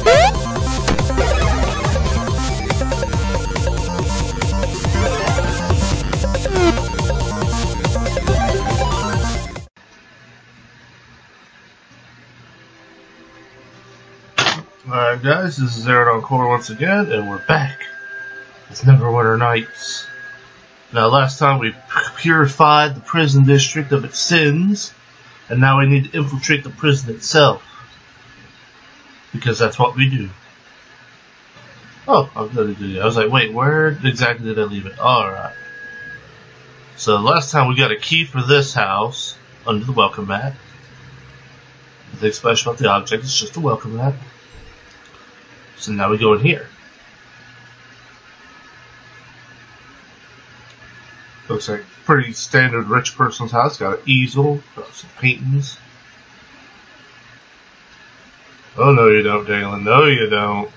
Alright guys, this is Aerodon Core once again, and we're back. It's Neverwinter Nights. Now last time we purified the prison district of its sins, and now we need to infiltrate the prison itself. Because that's what we do. Oh, I was gonna do that. I was like, wait, where exactly did I leave it? Alright. So last time we got a key for this house, under the welcome mat. Nothing special about the object, it's just a welcome mat. So now we go in here. Looks like a pretty standard rich person's house. Got an easel, got some paintings. Oh no you don't, Dalen. No you don't.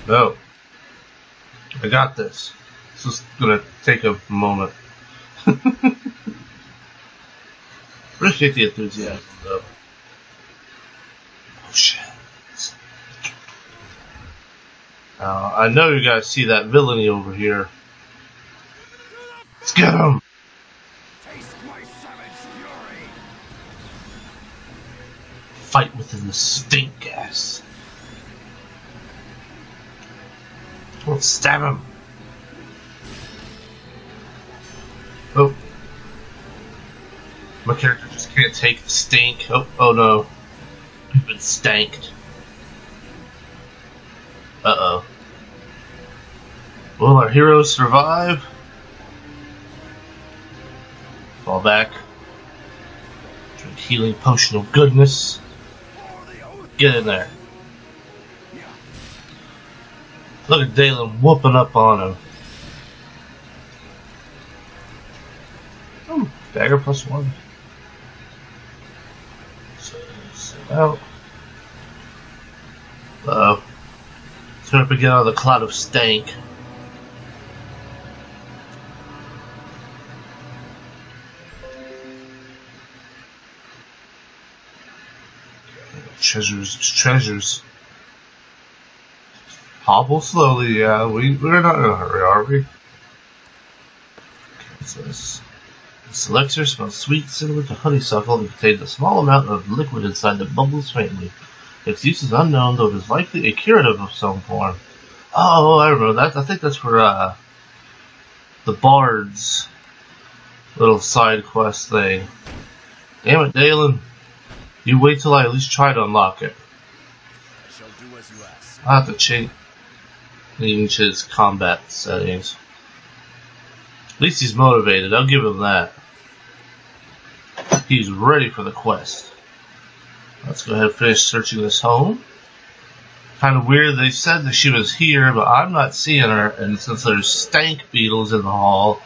No. I got this. This is gonna take a moment. Appreciate the enthusiasm though. Shit. I know you guys see that villainy over here. Let's get him! Fight within the stink gas. Let's stab him. Oh. My character just can't take the stink. Oh no. Been stanked. Uh-oh. Will our heroes survive? Fall back. Drink healing potion of goodness. Get in there. Look at Dalen whooping up on him. Ooh, dagger +1. Out. Uh-oh. Let's hurry up and get out of the cloud of stank. Treasures. Hobble slowly, yeah. We're not in a hurry, are we? Okay, so this elixir smells sweet, similar to honeysuckle, and contains a small amount of liquid inside that bubbles faintly. Its use is unknown, though it is likely a curative of some form. Oh, I remember that. I think that's for the Bard's little side quest thing. Damn it, Dalen. You wait till I at least try to unlock it. I shall do as you ask. I'll have to change his combat settings. At least he's motivated, I'll give him that. He's ready for the quest. Let's go ahead and finish searching this home. Kind of weird, they said that she was here, but I'm not seeing her, and since there's stank beetles in the hall,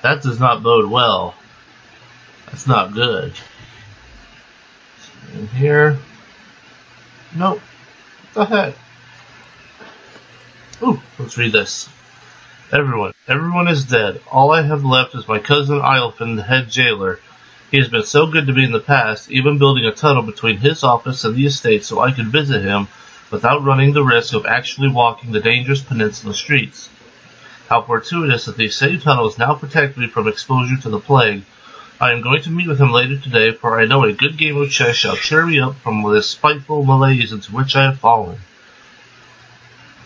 that does not bode well. That's not good. In here. Nope. What the heck? Ooh, let's read this. Everyone is dead. All I have left is my cousin Eilfin, the head jailer. He has been so good to me in the past, even building a tunnel between his office and the estate so I could visit him without running the risk of actually walking the dangerous peninsula streets. How fortuitous that the same tunnel is now protecting me from exposure to the plague. I am going to meet with him later today, for I know a good game of chess shall cheer me up from this spiteful malaise into which I have fallen.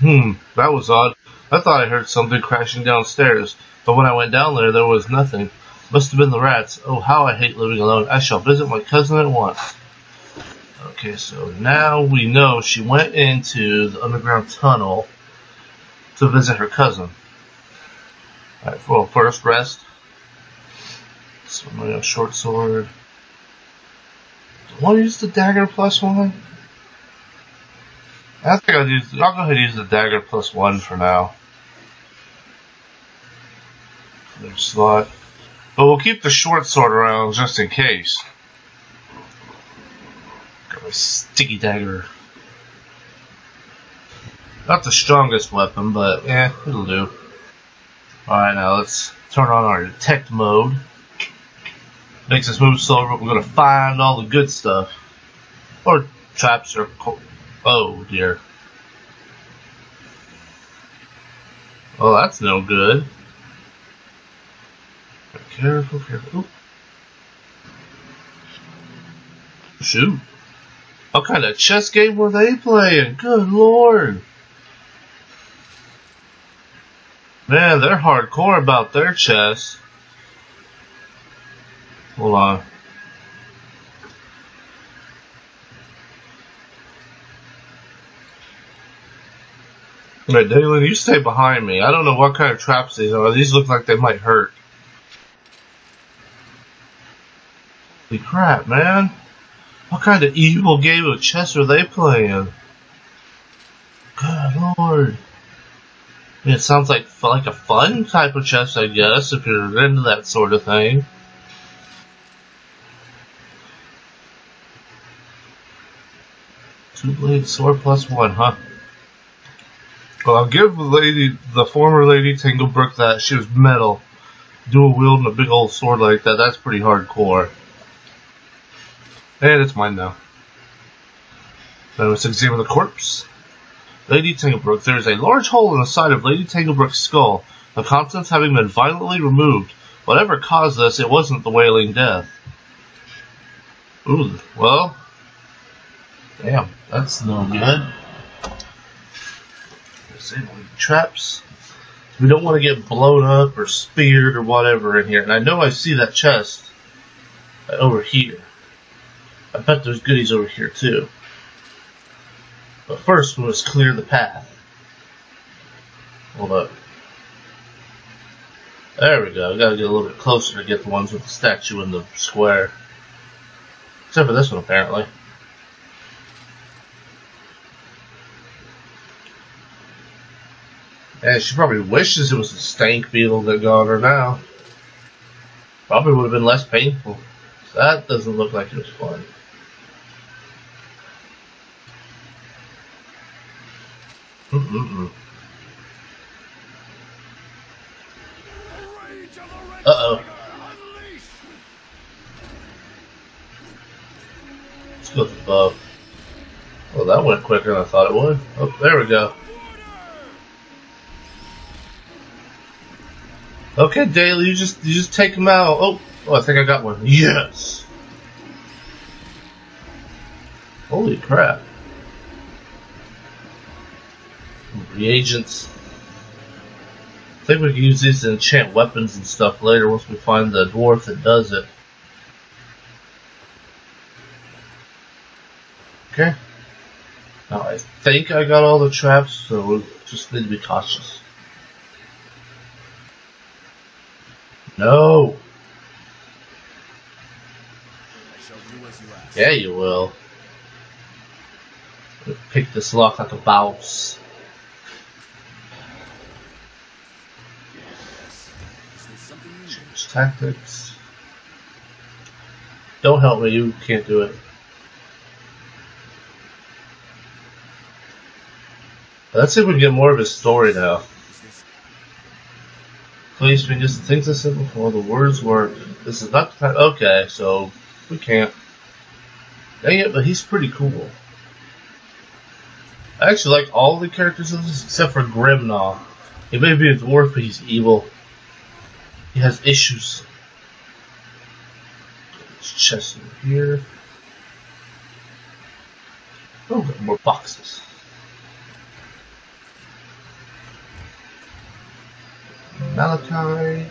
That was odd. I thought I heard something crashing downstairs, but when I went down there was nothing. Must have been the rats. Oh, how I hate living alone. I shall visit my cousin at once. Okay, so now we know she went into the underground tunnel to visit her cousin. Alright, well, first rest. So I'm gonna short sword. Do I want to use the dagger +1? I think I'll go ahead and use the dagger +1 for now. There's slot. But we'll keep the short sword around just in case. Got my sticky dagger. Not the strongest weapon, but it'll do. Alright, now let's turn on our detect mode. Makes us move slower, but we're gonna find all the good stuff. Or Traps are oh dear. Oh, that's no good. Careful, careful. Ooh. Shoot. What kind of chess game were they playing? Good lord. Man, they're hardcore about their chess. Hold on. Alright, Dalen, you stay behind me. I don't know what kind of traps these are. These look like they might hurt. Holy crap, man. What kind of evil game of chess are they playing? Good lord. I mean, it sounds like a fun type of chess, I guess, if you're into that sort of thing. Two-bladed sword +1, huh? Well, I'll give the former Lady Tinglebrook that. She was metal. Dual wielding a big old sword like that. That's pretty hardcore. And it's mine now. Now let's examine the corpse. Lady Tinglebrook. There is a large hole in the side of Lady Tinglebrook's skull, the contents having been violently removed. Whatever caused this, it wasn't the wailing death. Ooh, well. Damn, that's no good. Disabling traps. We don't want to get blown up or speared or whatever in here. And I know I see that chest over here. I bet there's goodies over here too. But first we must clear the path. Hold up. There we go. I gotta get a little bit closer to get the ones with the statue in the square. Except for this one apparently. And she probably wishes it was the stank beetle that got her now. Probably would have been less painful. So that doesn't look like it was fun. Uh-oh. Let's go with the bow. Well, that went quicker than I thought it would. Oh, there we go. Okay, Daly, you just take him out. Oh, I think I got one. Yes. Holy crap. Reagents. I think we can use these to enchant weapons and stuff later once we find the dwarf that does it. Okay. Now I think I got all the traps, so we'll just need to be cautious. No. I shall do as you ask. Yeah, you will. Pick this lock like a bounce. Change tactics. Don't help me, you can't do it. Let's see if we can get more of his story now. Please, we just things I said before. The words were, "This is not the time." Okay, so we can't. Dang it, but he's pretty cool. I actually like all the characters in this except for Grimnaw. He may be a dwarf, but he's evil. He has issues. There's chest over here. Oh, got more boxes. Malachi.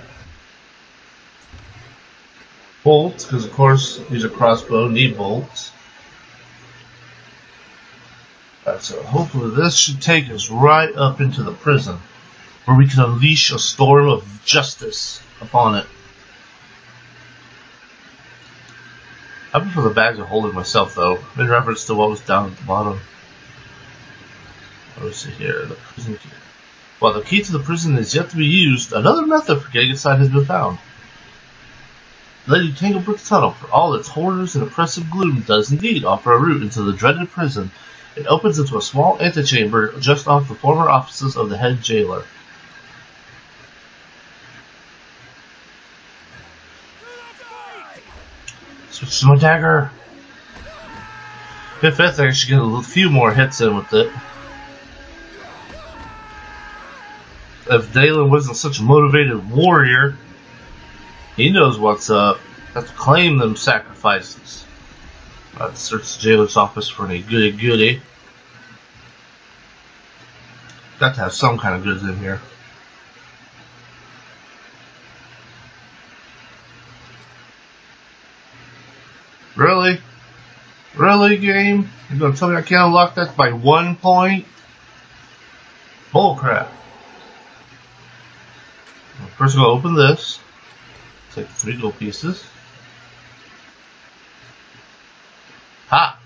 Bolts, because of course these are crossbow, need bolts. Alright, so hopefully this should take us right up into the prison, where we can unleash a storm of justice upon it. I prefer the bags of holding myself though, in reference to what was down at the bottom. What is it here? The prison key. While the key to the prison is yet to be used, another method for getting inside has been found. Lady Tinglebrook's tunnel, for all its horrors and oppressive gloom, does indeed offer a route into the dreaded prison. It opens into a small antechamber just off the former offices of the head jailer. Switch to my dagger. If anything, I should get a few more hits in with it. If Dalen wasn't such a motivated warrior, he knows what's up. Have to claim them sacrifices. Let's search the jailer's office for any goody. Got to have some kind of goods in here. Really? Really, game? You're gonna tell me I can't unlock that by 1 point? Bullcrap. First, I'm gonna open this. Take 3 gold pieces. Ha!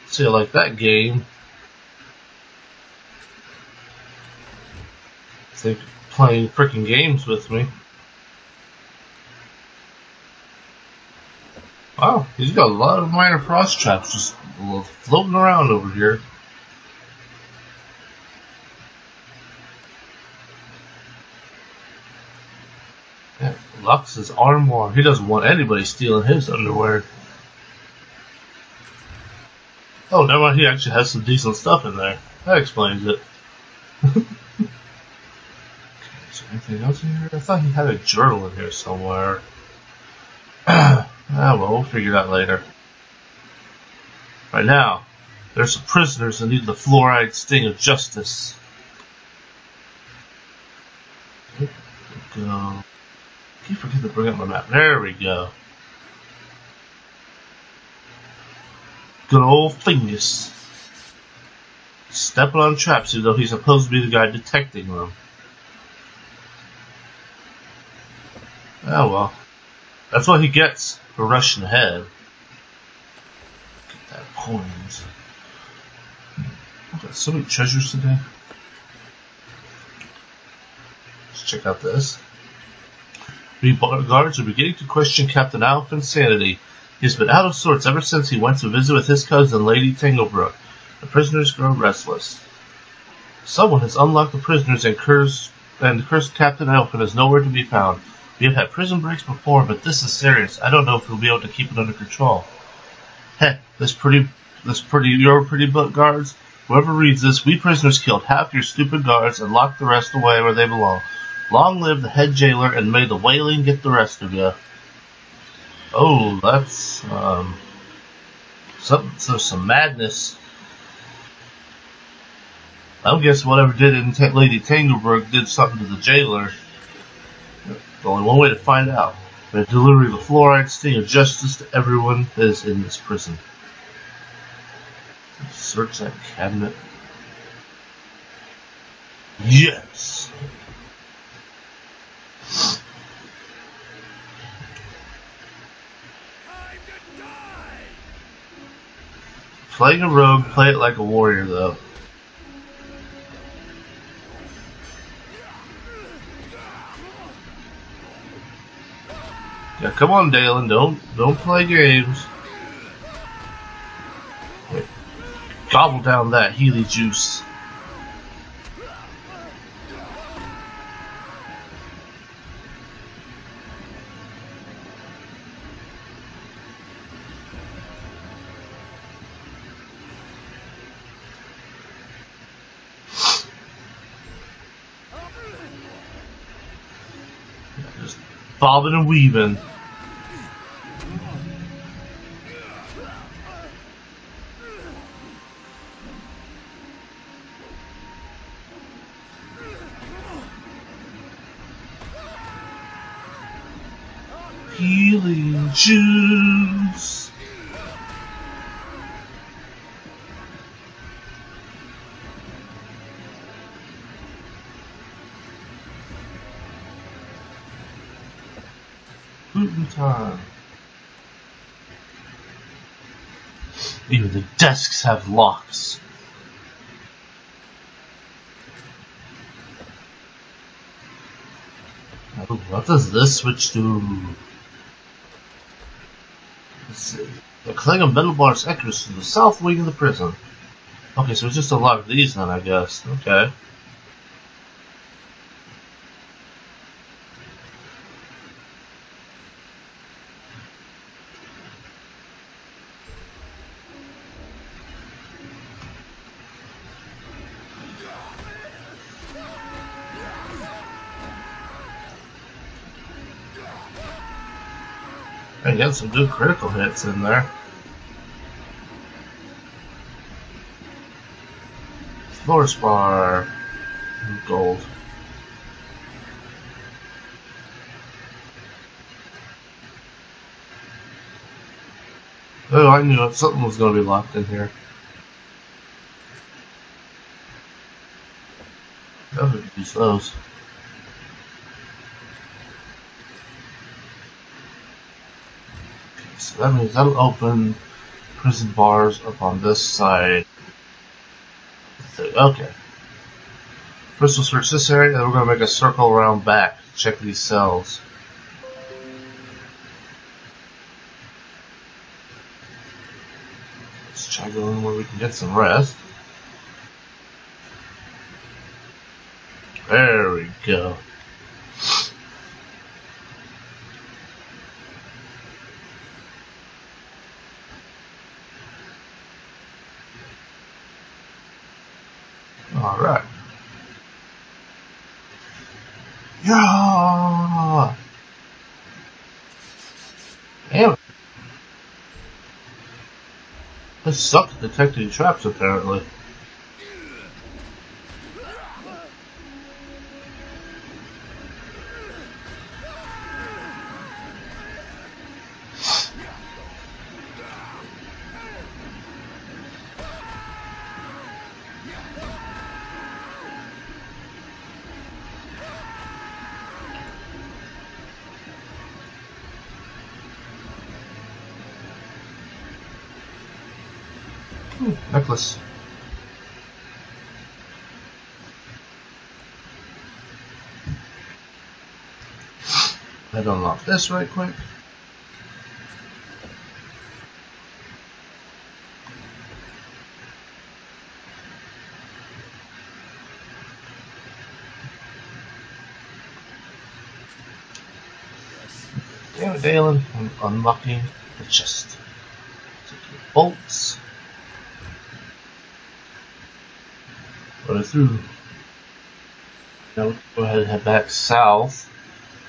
See, I like that game. They're playing freaking games with me. Wow, he's got a lot of minor frost traps just floating around over here. Yeah, Lux's armoire. He doesn't want anybody stealing his underwear. Oh, never mind. He actually has some decent stuff in there. That explains it. Okay, is there anything else in here? I thought he had a journal in here somewhere. Well, we'll figure that later. Right now, there's some prisoners that need the fluoride sting of justice. There we go. I keep forgetting to bring up my map. There we go. Good old Fingus. Stepping on traps, even though he's supposed to be the guy detecting them. Oh well. That's what he gets for rushing ahead. Get that coins. I've got so many treasures today. Let's check out this. The guards are beginning to question Captain Alphin's sanity. He's been out of sorts ever since he went to visit with his cousin, Lady Tanglebrook. The prisoners grow restless. Someone has unlocked the prisoners and cursed Captain Alphin is nowhere to be found. We have had prison breaks before, but this is serious. I don't know if we'll be able to keep it under control. Heh, your pretty butt guards. Whoever reads this, we prisoners killed half your stupid guards and locked the rest away where they belong. Long live the head jailer, and may the whaling get the rest of you. Oh, that's some madness. I guess whatever did in Lady Tanglebrook did something to the jailer. There's only one way to find out. The delivery of the fluoride sting of justice to everyone that is in this prison. Let's search that cabinet. Yes! Playing a rogue, play it like a warrior though. Yeah, come on, Dalen, don't play games. Wait. Gobble down that Healy juice. Just bobbing and weaving. Healing juice. Gluten time. Even the desks have locks. Oh, what does this switch do? Let's see. The clang of metal bars echoes from the south wing of the prison. Okay, so it's just a lot of these then, I guess. Okay. And get some good critical hits in there. Floor spar. Gold. Oh, I knew it. Something was going to be locked in here. I could use those. Okay, so that means that'll open prison bars up on this side. Okay. First we'll search this area, and then we're going to make a circle around back to check these cells. Let's try going where we can get some rest. There we go. Alright. Yeah! Damn it. I suck at detecting traps, apparently. Necklace. Let's unlock this right quick. Damn it, Dalen. I'm unlocking the chest. Take the bolts. Go through. Now we can go ahead and head back south.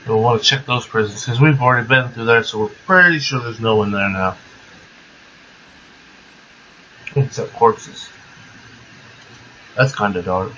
And we'll want to check those prisons because we've already been through there, so we're pretty sure there's no one there now. Except corpses. That's kind of dark.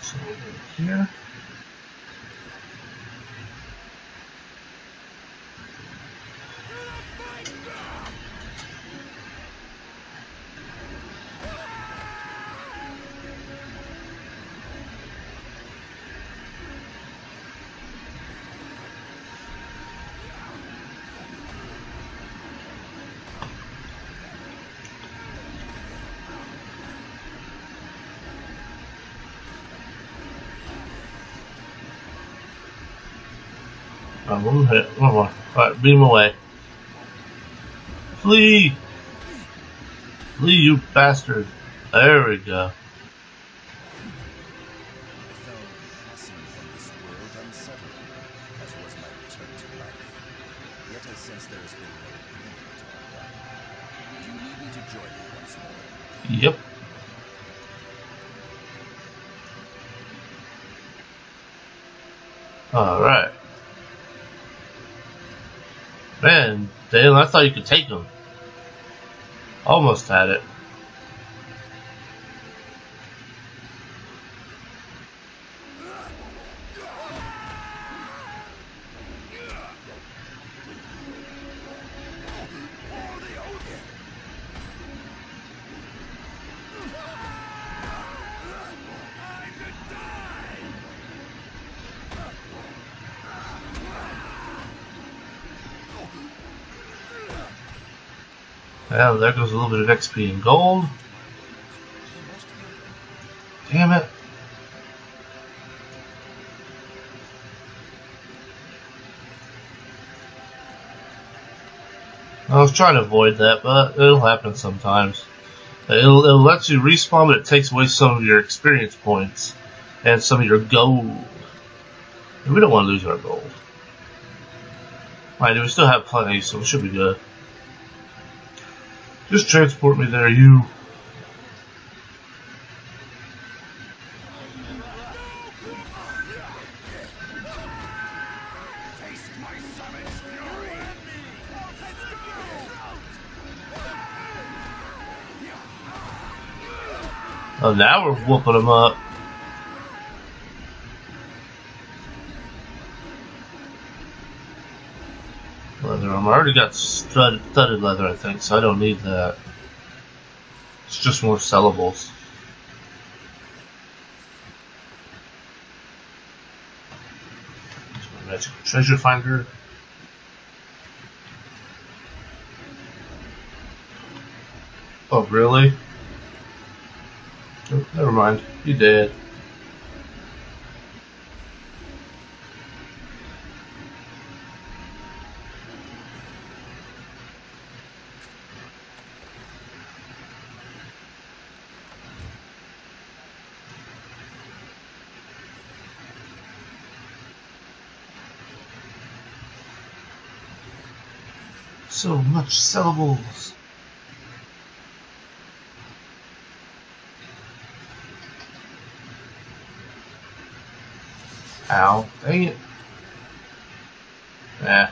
So over here. One hit. One more. Alright, beam away. Flee! Flee, you bastard. There we go. I found passing from this world unsettling, as was my return to life. Yet I sense there has been no payment undone. Do you need me to join you once more? Yep. Alright. Man, Dale, I thought you could take them. Almost had it. Well, there goes a little bit of XP and gold. Damn it. I was trying to avoid that, but it'll happen sometimes. It'll let you respawn, but it takes away some of your experience points and some of your gold. And we don't want to lose our gold. Mind you, we still have plenty, so it should be good. Just transport me there, you. Oh, now we're whooping them up. Leather armor. I already got studded leather, I think, so I don't need that. It's just more sellables. Magical treasure finder. Oh, really? Oh, never mind. You did. So much syllables. Ow, dang it. Eh.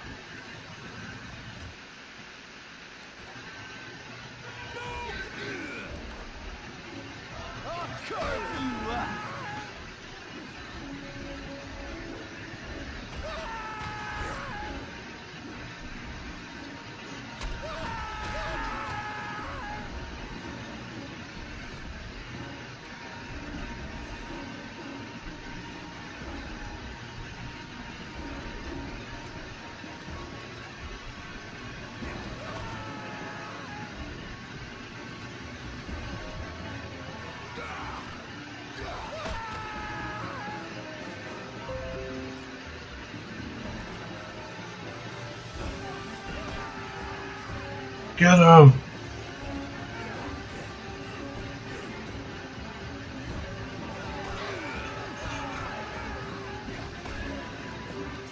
Get him!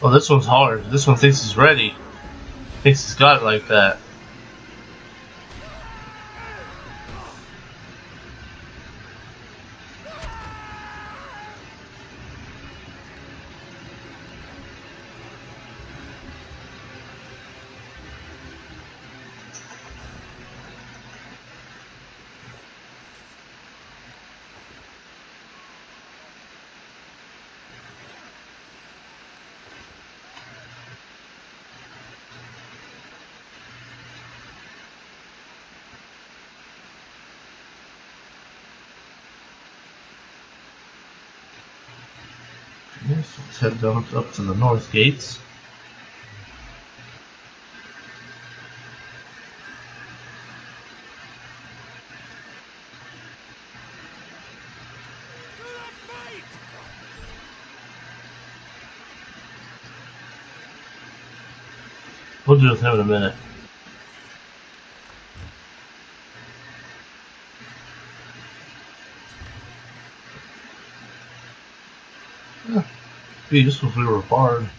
Oh, this one's hard. This one thinks he's ready. Thinks he's got it like that. Yes, let's head down up to the north gates. We'll do with him in a minute. Be useful if we were a bard.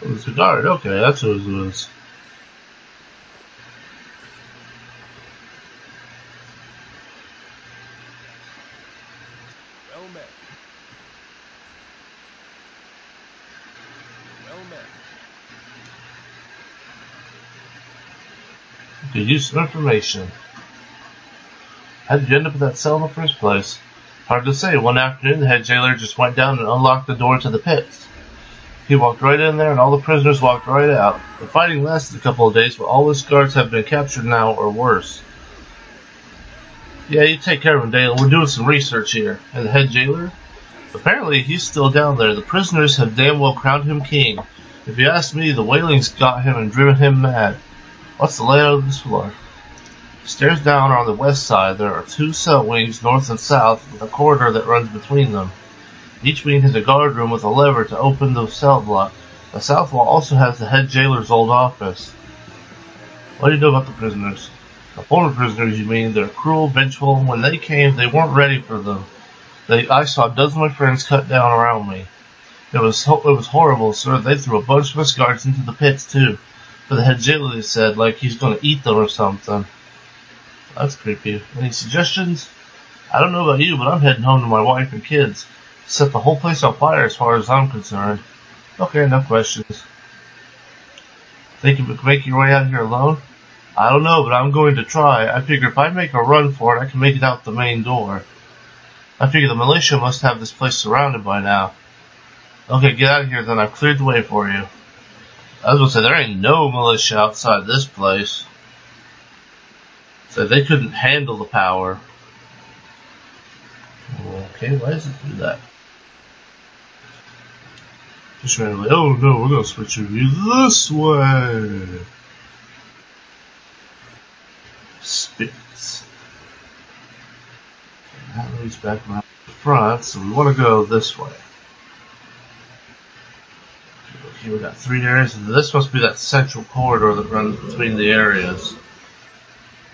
Oh, it's a guard. Okay, that's what it was. Good use of information. How did you end up in that cell in the first place? Hard to say. One afternoon, the head jailer just went down and unlocked the door to the pits. He walked right in there, and all the prisoners walked right out. The fighting lasted a couple of days, but all his guards have been captured now, or worse. Yeah, you take care of him, Dale. We're doing some research here. And the head jailer? Apparently, he's still down there. The prisoners have damn well crowned him king. If you ask me, the whaling's got him and driven him mad. What's the layout of this floor? Stairs down are on the west side. There are 2 cell wings, north and south, with a corridor that runs between them. Each wing has a guard room with a lever to open the cell block. The south wall also has the head jailer's old office. What do you know about the prisoners? The former prisoners, you mean? They're cruel, vengeful. When they came, they weren't ready for them. I saw a dozen of my friends cut down around me. It was horrible, sir. They threw a bunch of us guards into the pits, too. But the head jailer, they said, like he's going to eat them or something. That's creepy. Any suggestions? I don't know about you, but I'm heading home to my wife and kids. Set the whole place on fire as far as I'm concerned. Okay, enough questions. Think you can make your way out here alone? I don't know, but I'm going to try. I figure if I make a run for it, I can make it out the main door. I figure the militia must have this place surrounded by now. Okay, get out of here then. I've cleared the way for you. I was going to say, there ain't no militia outside this place. So they couldn't handle the power. Okay, why does it do that? Just randomly, oh no, we're going to switch your view this way. Spirits. That leads back around the front, so we want to go this way. Okay, we got 3 areas, and this must be that central corridor that runs between the areas.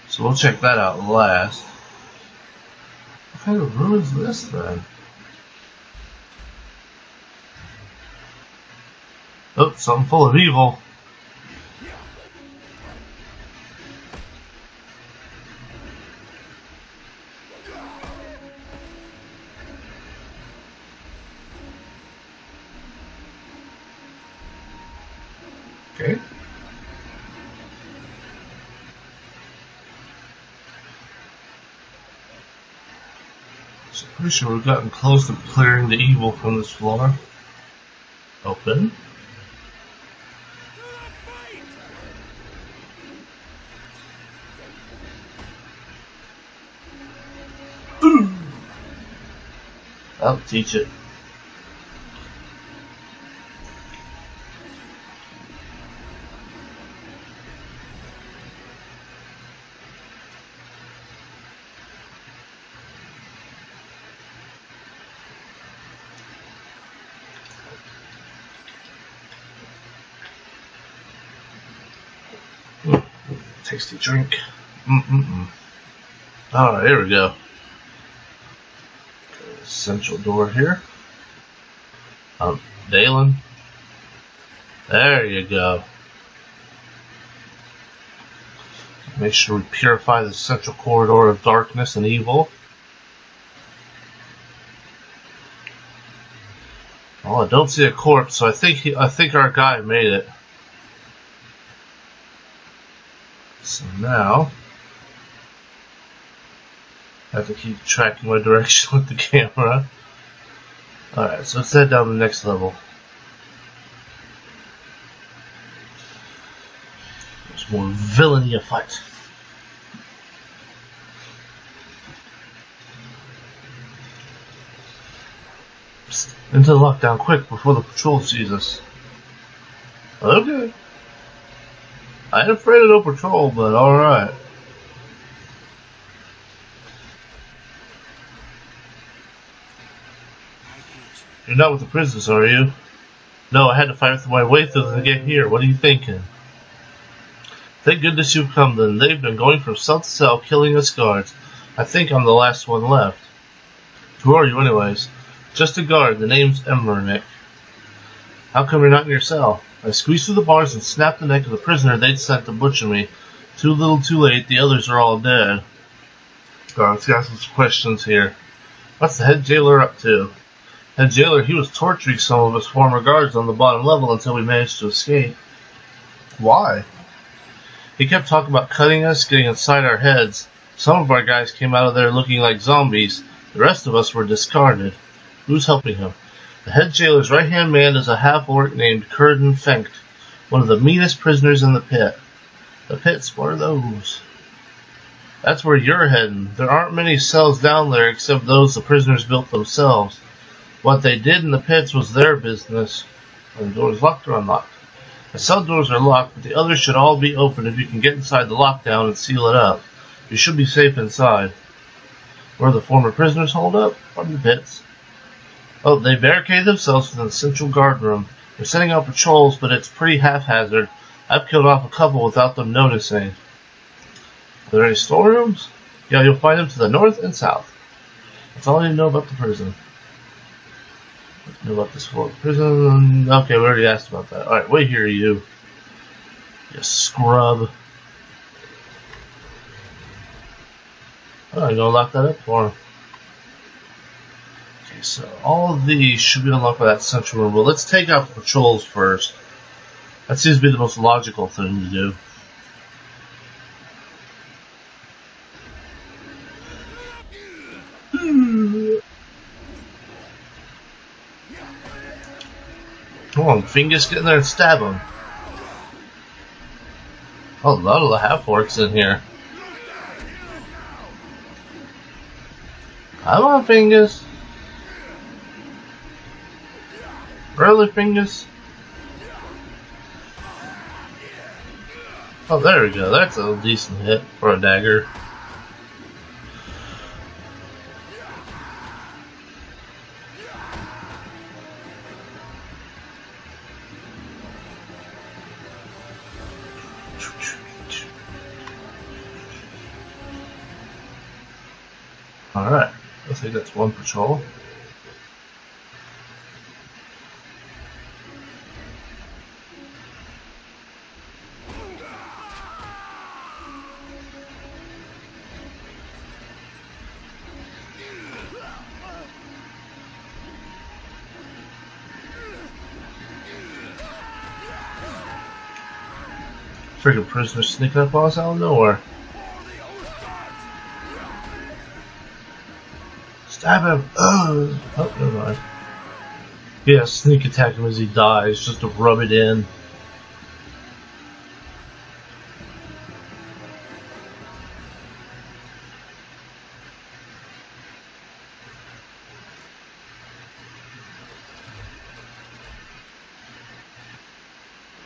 So we'll check that out last. What kind of room is this then? Oh, something full of evil. Okay. So pretty sure we've gotten close to clearing the evil from this floor. Open. I'll teach it. Tasty drink. Alright, here we go. Central door here. Dalen. There you go. Make sure we purify the central corridor of darkness and evil. Oh, I don't see a corpse, so I think our guy made it. So now I have to keep tracking my direction with the camera. Alright, so let's head down to the next level. There's more villainy afoot. Psst, into the lockdown quick before the patrol sees us. Okay. I ain't afraid of no patrol, but alright. You're not with the prisoners, are you? No, I had to fight my way through them to get here. What are you thinking? Thank goodness you've come then. They've been going from cell to cell, killing us guards. I think I'm the last one left. Who are you anyways? Just a guard. The name's Emmernick. How come you're not in your cell? I squeezed through the bars and snapped the neck of the prisoner they'd sent to butcher me. Too little too late, the others are all dead. Let's ask some questions here. What's the head jailer up to? Head jailer, he was torturing some of his former guards on the bottom level until we managed to escape. Why? He kept talking about cutting us, getting inside our heads. Some of our guys came out of there looking like zombies. The rest of us were discarded. Who's helping him? The head jailer's right-hand man is a half-orc named Curden Fenkt, one of the meanest prisoners in the pit. The pits, what are those? That's where you're heading. There aren't many cells down there except those the prisoners built themselves. What they did in the pits was their business. Are the doors locked or unlocked? The cell doors are locked, but the others should all be open if you can get inside the lockdown and seal it up. You should be safe inside. Where the former prisoners hold up? From the pits. Oh, they barricaded themselves within the central guard room. They're setting out patrols, but it's pretty haphazard. I've killed off a couple without them noticing. Are there any storerooms? Yeah, you'll find them to the north and south. That's all I need to know about the prison. Let's know about this floor. Prison. Okay, we already asked about that. Alright, wait here, you. You scrub. Oh, I'm gonna lock that up for him. Okay, so all of these should be unlocked by that central room. But let's take out the patrols first. That seems to be the most logical thing to do. Come on, Fingus, get in there and stab him. Oh, a lot of the half-orcs in here. Come on, Fingus. Really, Fingus? Oh, there we go. That's a decent hit for a dagger. Alright, I think that's one patrol. Freaking prisoners sneaking up on us out of nowhere. Stab him! Oh, never mind. Yeah, sneak attack him as he dies, just to rub it in.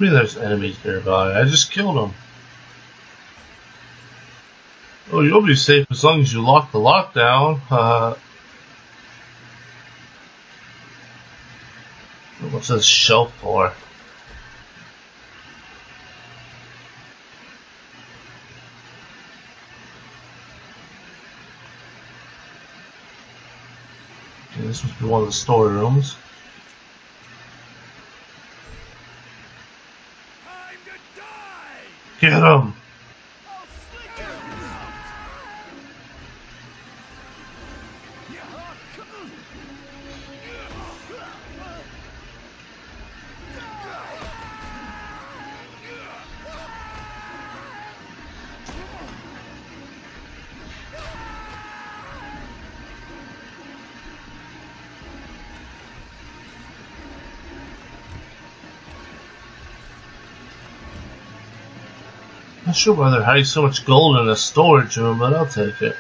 I mean, there's enemies nearby. I just killed them. Oh, you'll be safe as long as you lock the lockdown. What's this shelf for? Okay, this must be one of the storerooms. Get him! Not sure why they're hiding so much gold in a storage room, but I'll take it.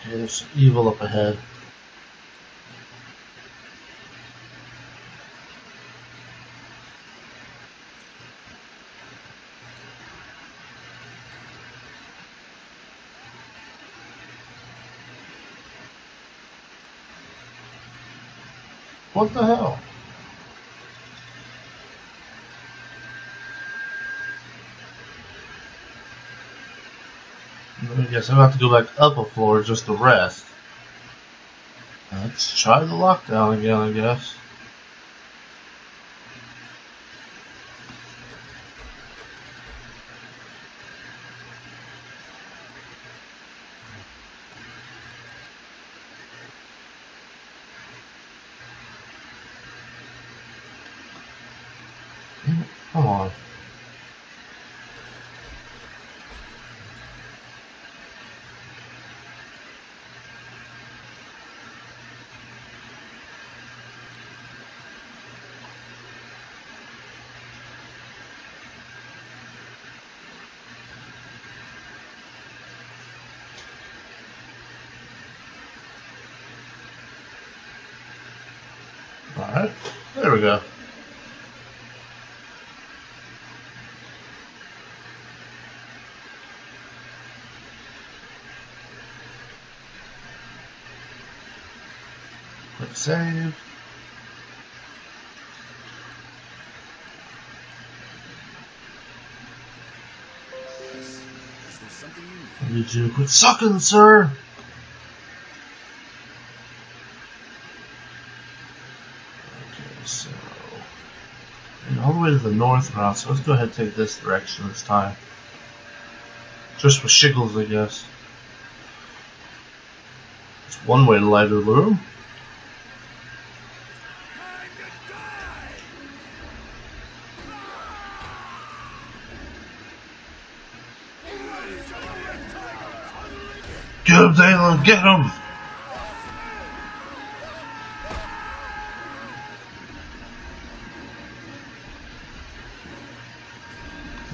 Okay, there's evil up ahead. What the hell? I guess I'm going to have to go back up a floor just to rest. Let's try the lockdown again, I guess. Come on. Alright, there we go. Click save. Is there something you need? I need you to quit sucking, sir. Okay, so and all the way to the north route, so let's go ahead and take this direction this time. Just with shiggles, I guess. It's one way to light the room. Get him, Dalen, get him!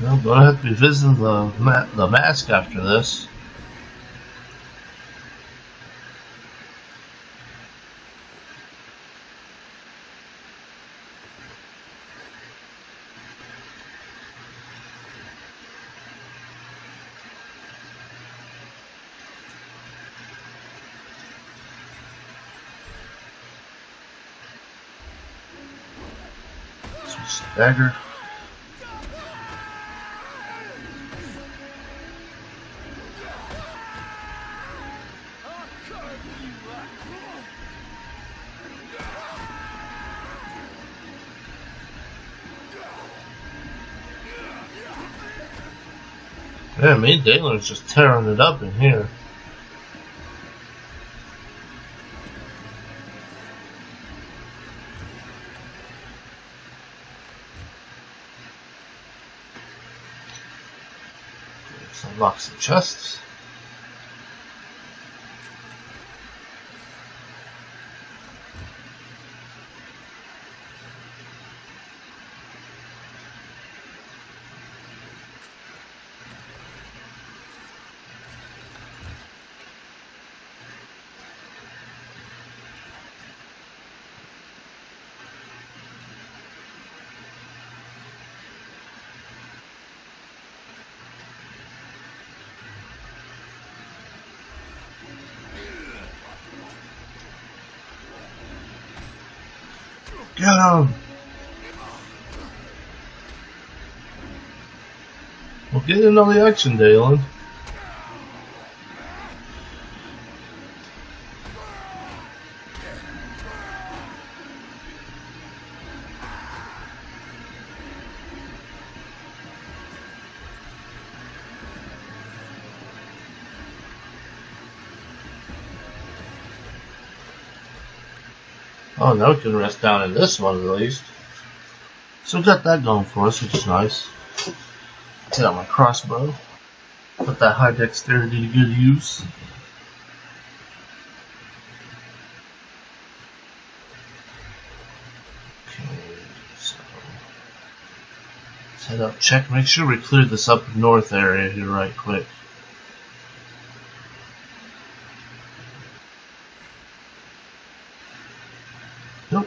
Well, gonna have to be visiting the mask after this. Switch the dagger. Yeah, me and Dalen's just tearing it up in here. Let's unlock some chests. Get him! Well, get in on the action, Dalen. Oh, now we can rest down in this one at least. So we got that going for us, which is nice. Take out my crossbow. Put that high dexterity to good use. Okay, so let's head up, check, make sure we cleared this up north area here right quick. Nope.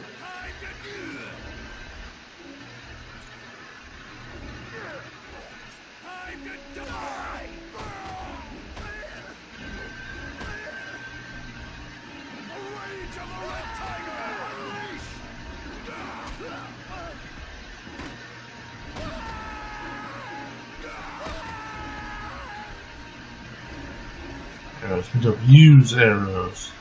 Arrows, we don't use arrows.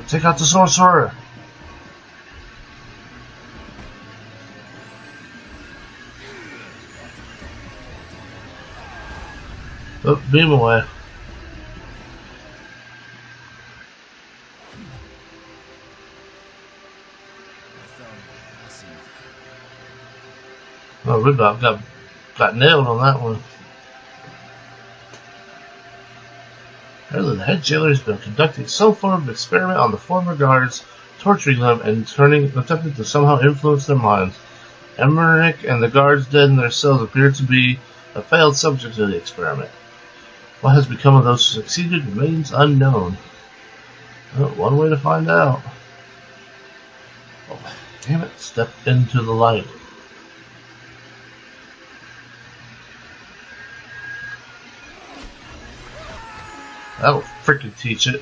Take out the sorcerer! Oh, beam away. I found passing. Oh, Ribot got nailed on that one. Apparently, the head jailer has been conducting some form of experiment on the former guards, torturing them and attempting to somehow influence their minds. Emmerich and the guards dead in their cells appear to be a failed subject of the experiment. What has become of those who succeeded remains unknown. Well, one way to find out. Oh, damn it, step into the light. That'll freaking teach it.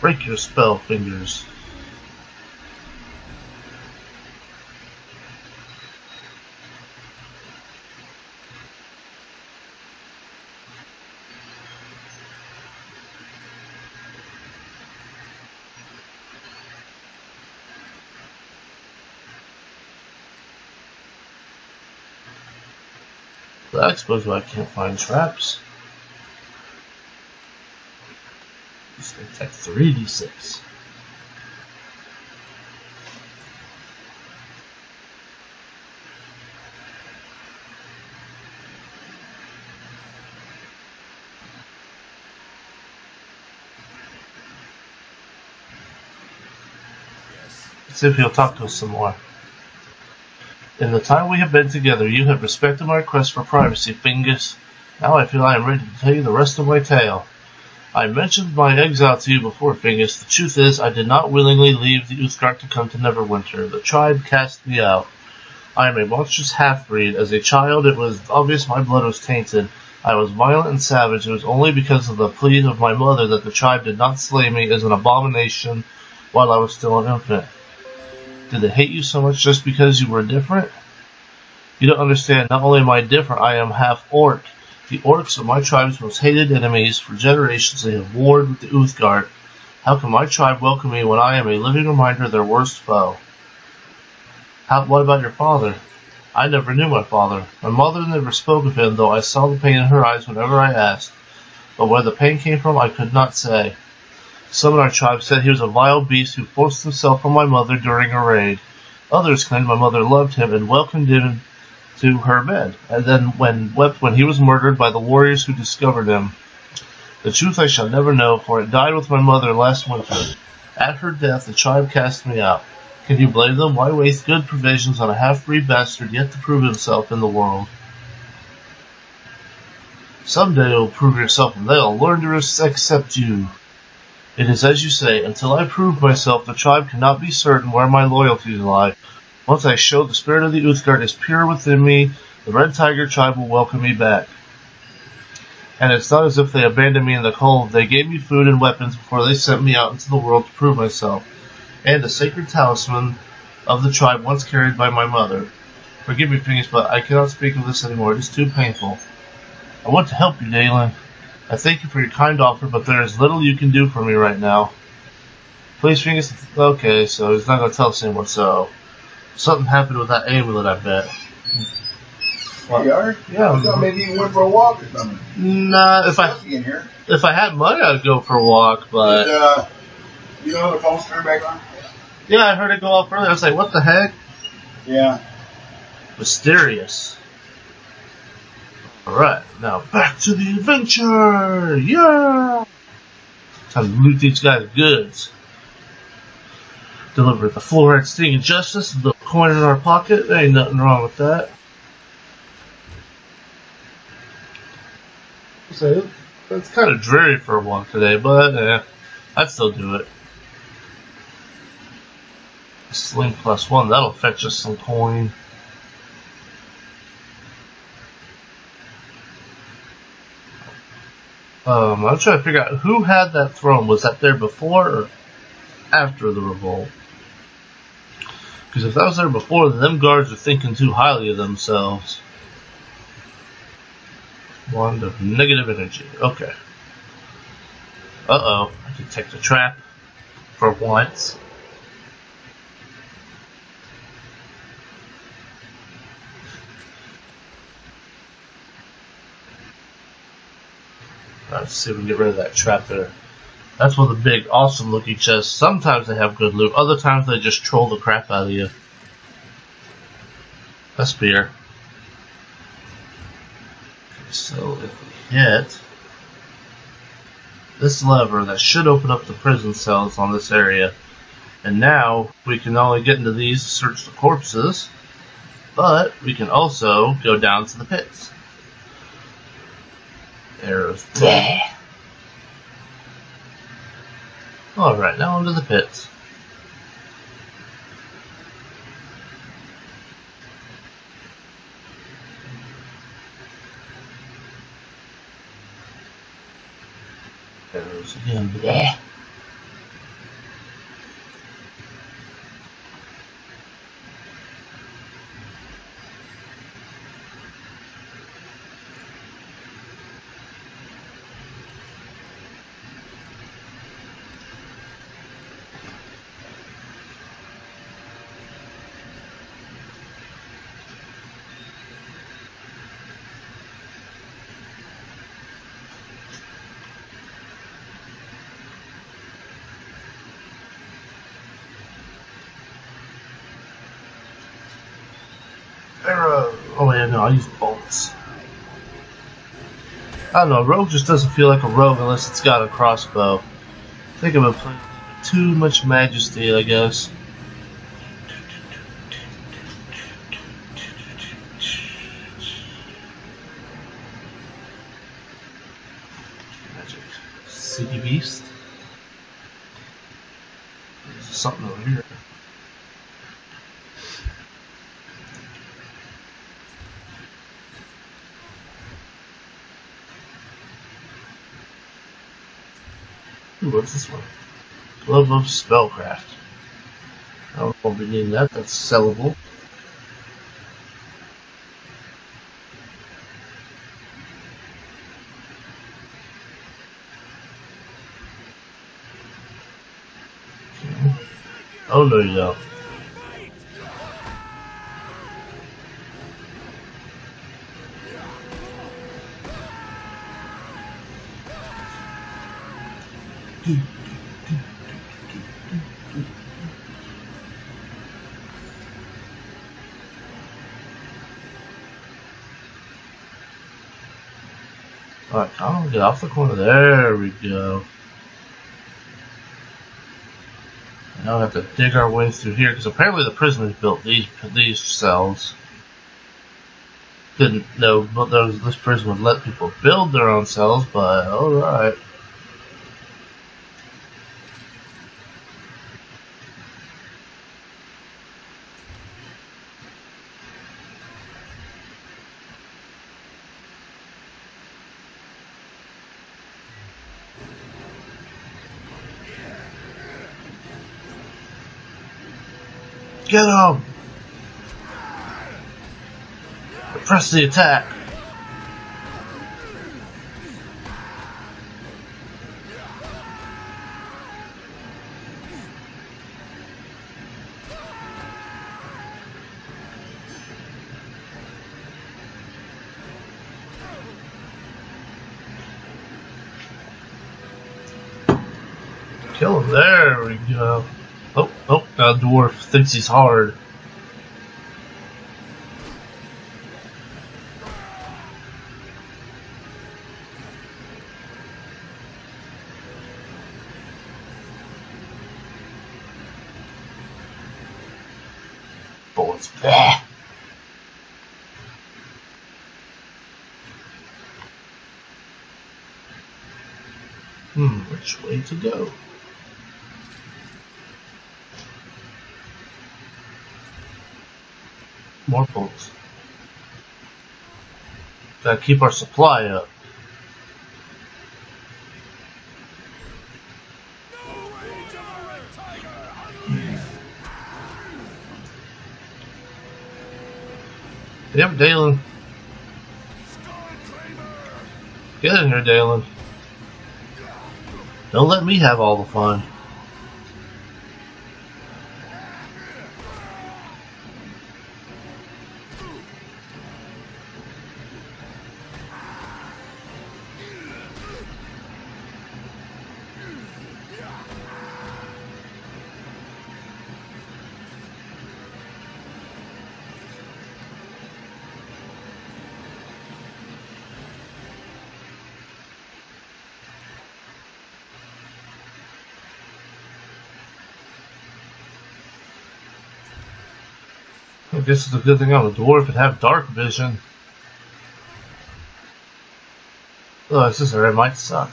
Break your spell, fingers. Well, I suppose why I can't find traps. This thing's like 3d6. Let's see if he'll talk to us some more. In the time we have been together, you have respected my request for privacy, Fingus. Now I feel I am ready to tell you the rest of my tale. I mentioned my exile to you before, Fingus. The truth is, I did not willingly leave the Uthgardt to come to Neverwinter. The tribe cast me out. I am a monstrous half-breed. As a child, it was obvious my blood was tainted. I was violent and savage. It was only because of the plea of my mother that the tribe did not slay me as an abomination while I was still an infant. Did they hate you so much just because you were different? You don't understand. Not only am I different, I am half orc. The orcs are my tribe's most hated enemies. For generations they have warred with the Uthgardt. How can my tribe welcome me when I am a living reminder of their worst foe? What about your father? I never knew my father. My mother never spoke of him, though I saw the pain in her eyes whenever I asked. But where the pain came from, I could not say. Some in our tribe said he was a vile beast who forced himself on my mother during a raid. Others claimed my mother loved him and welcomed him to her bed, and then wept when he was murdered by the warriors who discovered him. The truth I shall never know, for it died with my mother last winter. At her death, the tribe cast me out. Can you blame them? Why waste good provisions on a half-breed bastard yet to prove himself in the world? Someday you'll prove yourself and they'll learn to accept you. It is as you say, until I prove myself, the tribe cannot be certain where my loyalties lie. Once I show the spirit of the Uthgardt is pure within me, the Red Tiger tribe will welcome me back. And it's not as if they abandoned me in the cold. They gave me food and weapons before they sent me out into the world to prove myself. And a sacred talisman of the tribe once carried by my mother. Forgive me, Fingus, but I cannot speak of this anymore. It is too painful. I want to help you, Dalen. I thank you for your kind offer, but there is little you can do for me right now. Please, Fingus. Okay, so he's not going to tell us anymore, so... Something happened with that amulet, I bet. What? Yeah. I thought maybe you went for a walk or something. Nah, if I had money, I'd go for a walk, but... you know the phone's turned back on? Yeah, I heard it go off earlier. I was like, what the heck? Yeah. Mysterious. Alright, now back to the adventure! Yeah! Time to loot these guys' goods. Deliver the fluoride sting of justice, the coin in our pocket. There ain't nothing wrong with that. So, it's kind of dreary for a walk today, but I'd still do it. Sling +1, that'll fetch us some coin. I'm trying to figure out who had that throne. Was that there before or after the revolt? Because if that was there before, then them guards are thinking too highly of themselves. Wand of negative energy. Okay. Uh-oh. I can take the trap for once. Let's see if we can get rid of that trap there. That's one of the big, awesome looking chests. Sometimes they have good loot, other times they just troll the crap out of you. A spear. Okay, so if we hit this lever, that should open up the prison cells on this area. And now we can not only get into these to search the corpses, but we can also go down to the pits. Arrows. Alright, now onto the pits. Arrows again. Arrow. Oh yeah, no, I use bolts. I don't know, rogue just doesn't feel like a rogue unless it's got a crossbow. I think I'm playing too much majesty, I guess. Magic. City Beast. There's something over here. Ooh, what's this one? Glove of Spellcraft. I don't know if we need that, that's sellable. Okay. Oh no you don't. Alright, come on, get off the corner. There we go. Now we have to dig our way through here, because apparently the prisoners built these cells. Didn't know but this prison would let people build their own cells, but alright. Get him! Press the attack. Kill him. There we go. Oh, that dwarf thinks he's hard. Bullets. Which way to go? More bolts. Gotta keep our supply up. Yep, Dalen. Get in here, Dalen. Don't let me have all the fun. I guess it's a good thing I'm a dwarf and have dark vision. Oh, it's just it might suck.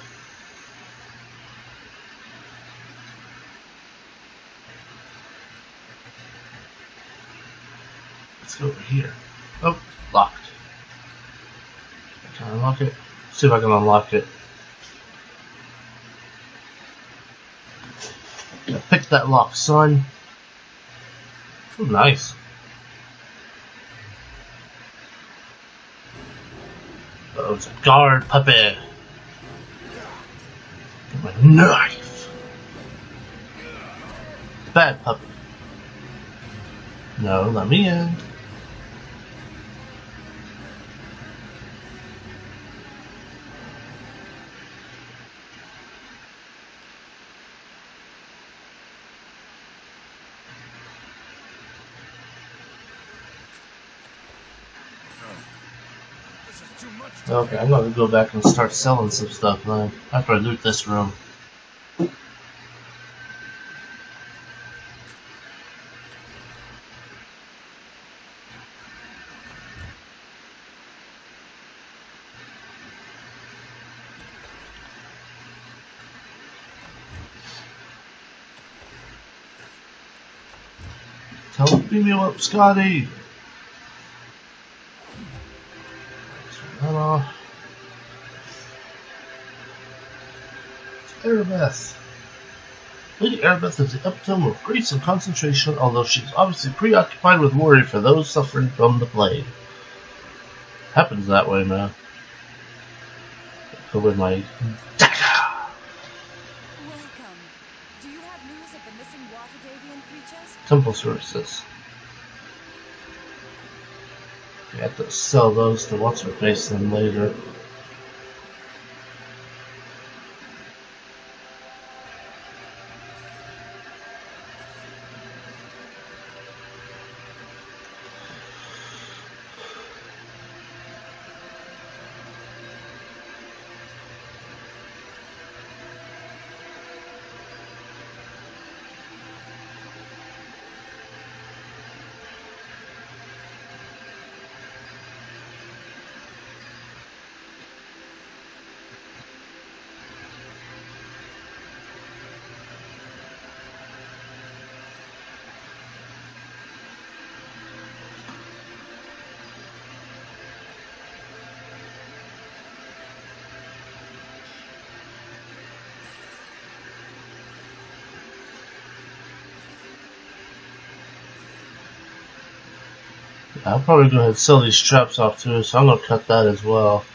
Let's go over here. Oh, locked. Can I unlock it? See if I can unlock it. Yeah, pick that lock, son. Oh, nice. Oh, it's a guard puppy. Get my knife. Bad puppy. No, let me in. Okay, I'm gonna go back and start selling some stuff now after I loot this room. Help me up, Scotty! Turn that off. Erebeth. Lady Erebeth is the epitome of grace and concentration, although she is obviously preoccupied with worry for those suffering from the plague. Happens that way, man. Go with my dagger. Welcome. Do you have news of the missing Waterdavian creatures? Temple services. You have to sell those to what's her face then later. I'll probably go ahead and sell these straps off too, so I'm going to cut that as well.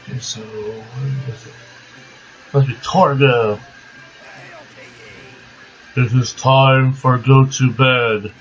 Okay, so what is it? Must be Torgo. It is time for go to bed.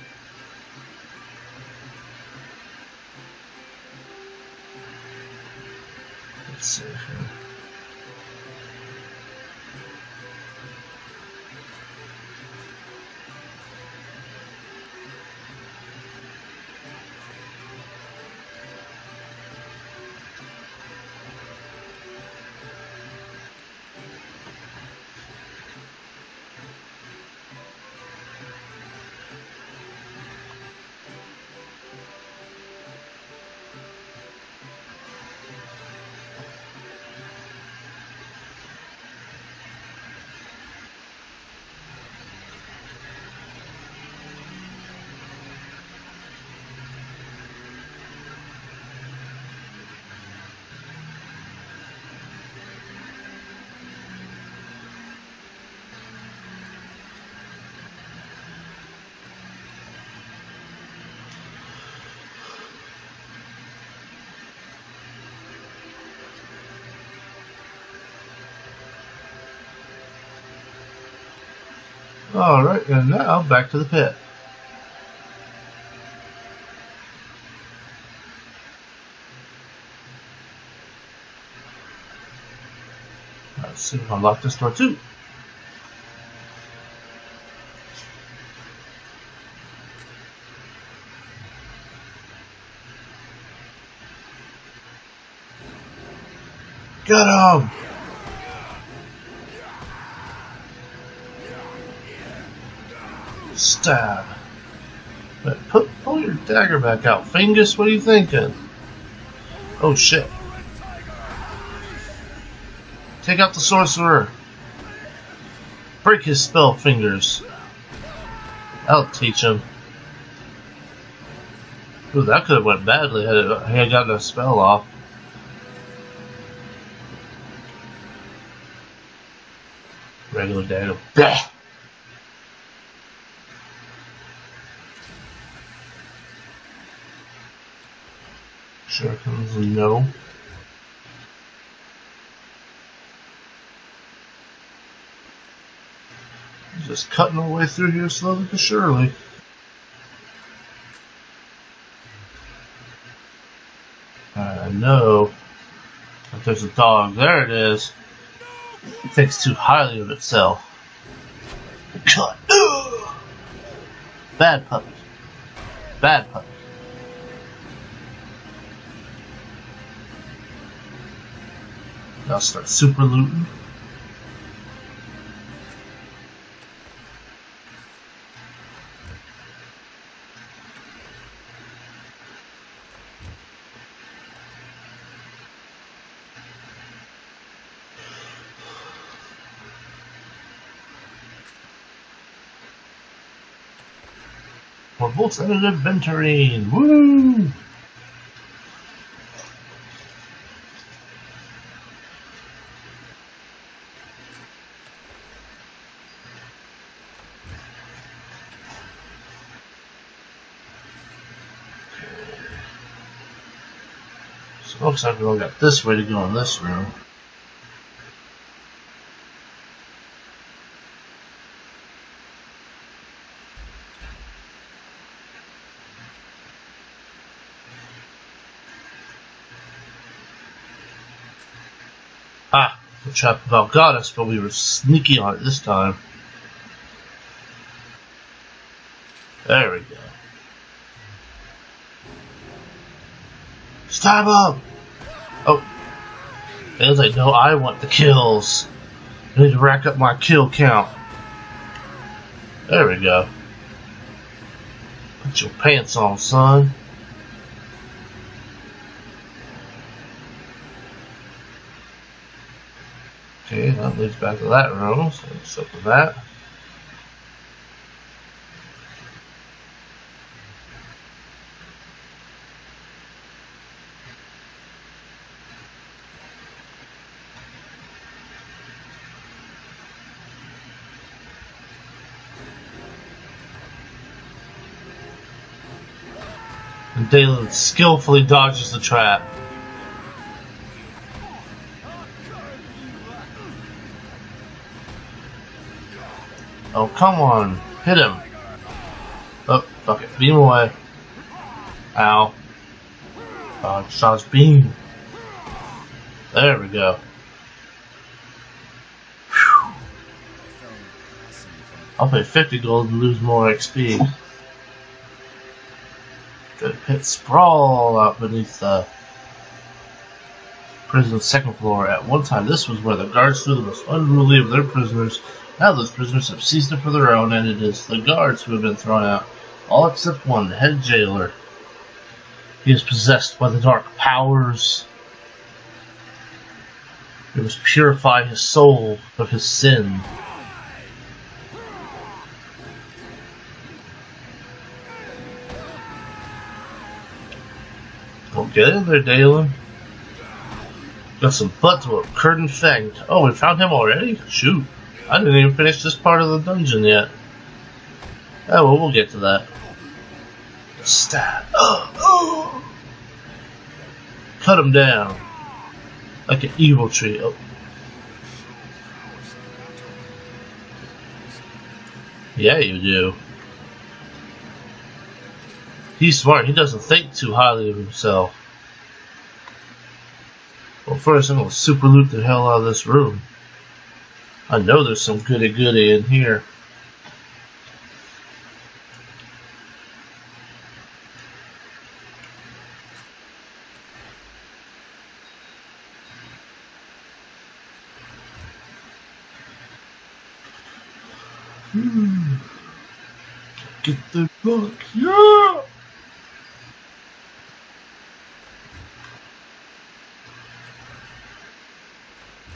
Alright, and now back to the pit. Let's see if I can unlock this door too. Get him! Stab. But pull your dagger back out. Fingus, what are you thinking? Oh shit. Take out the sorcerer. Break his spell fingers. I'll teach him. Ooh, that could have went badly had he had gotten a spell off. Regular dagger. Blech. Shurikens, no. Just cutting our way through here slowly but surely. I know that there's a dog. There it is. It thinks too highly of itself. Cut. Bad puppy. Bad puppy. Now start super looting. For Volts and Adventuring! Woo! So looks like we all got this way to go in this room. Ah, the trap about got us, but we were sneaky on it this time. There we go. Stab him! Oh. As I know, I want the kills. I need to rack up my kill count. There we go. Put your pants on, son. Okay, that leads back to that room, so let's open that. And Dalen skillfully dodges the trap. Oh, come on. Hit him. Oh, fuck it. Beam away. Ow. Shot his beam. There we go. Whew. I'll pay 50 gold and lose more XP. Good pit sprawl out beneath the prison's second floor. At one time, this was where the guards threw the most unruly of their prisoners. Now those prisoners have seized it for their own, and it is the guards who have been thrown out. All except one, the head jailer. He is possessed by the dark powers. It must purify his soul of his sin. Don't get in there, Dalen. Got some butt to a curtain fang. Oh, we found him already? Shoot. I didn't even finish this part of the dungeon yet. Oh, well, we'll get to that. Stab. Cut him down. Like an evil tree. Oh. Yeah, you do. He's smart. He doesn't think too highly of himself. Well, first I'm gonna super loot the hell out of this room. I know there's some goody in here. Get the book, yeah!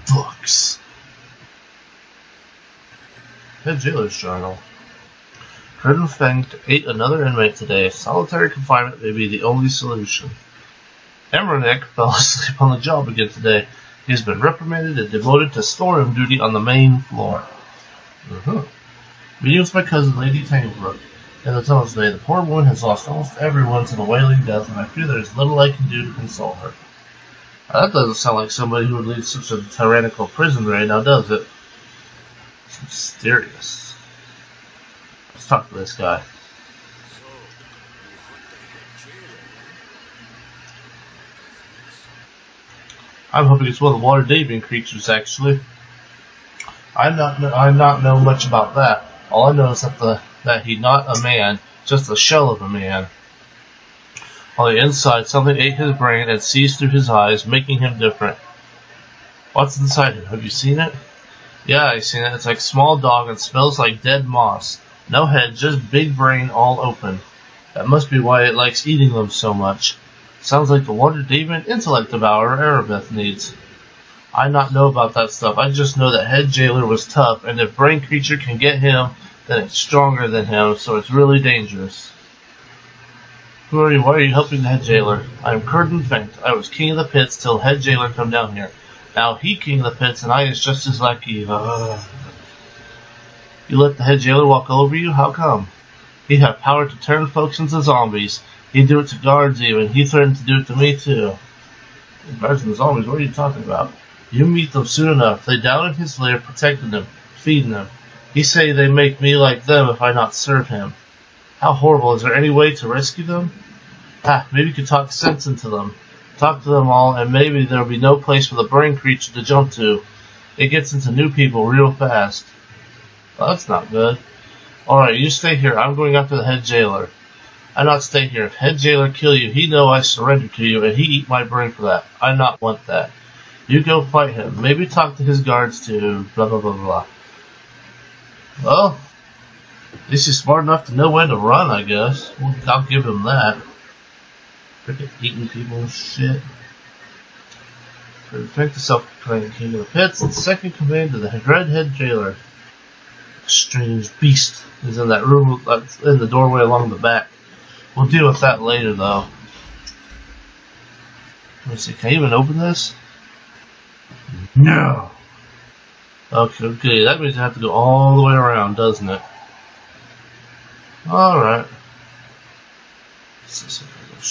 Books. Head Jailer's Journal. Curtain Fang ate another inmate today. Solitary confinement may be the only solution. Emmernick fell asleep on the job again today. He has been reprimanded and demoted to storeroom duty on the main floor. Meeting with my cousin, Lady Tanglebrook. In the tunnels today, the poor woman has lost almost everyone to the wailing death, and I fear there is little I can do to console her. Now, that doesn't sound like somebody who would lead such a tyrannical prison right now, does it? It's mysterious. Let's talk to this guy. I'm hoping it's one of the Waterdavian creatures, actually. I not know much about that. All I know is that he's not a man, just a shell of a man. On the inside, something ate his brain and seized through his eyes, making him different. What's inside him? Have you seen it? Yeah, I've seen it. It's like a small dog and smells like dead moss. No head, just big brain all open. That must be why it likes eating them so much. Sounds like the Waterdavian intellect devourer Erebeth needs. I not know about that stuff. I just know that Head Jailer was tough, and if Brain Creature can get him, then it's stronger than him, so it's really dangerous. Who are you? Why are you helping the Head Jailer? I am Curtin Fang. I was king of the pits till Head Jailer come down here. Now he king of the pits, and I is just as lucky. You let the Head Jailer walk over you? How come? He had power to turn folks into zombies. He'd do it to guards even. He threatened to do it to me too. Guards and zombies? What are you talking about? You meet them soon enough. They down in his lair, protecting them, feeding them. He say they make me like them if I not serve him. How horrible. Is there any way to rescue them? Maybe you could talk sense into them. Talk to them all, and maybe there'll be no place for the Brain Creature to jump to. It gets into new people real fast. Well, that's not good. Alright, you stay here. I'm going after the Head Jailer. I not stay here. If Head Jailer kill you, he know I surrender to you, and he eat my brain for that. I not want that. You go fight him. Maybe talk to his guards too. Blah, blah, blah, blah. Well, at least he's smart enough to know when to run, I guess. I'll give him that. Freaking eating people and shit. Protect the self-proclaimed king of the pits and second command to the Head Jailer. A strange beast is in that room, in the doorway along the back. We'll deal with that later, though. Let me see. Can I even open this? No. Okay. That means I have to go all the way around, doesn't it? Alright. So if I go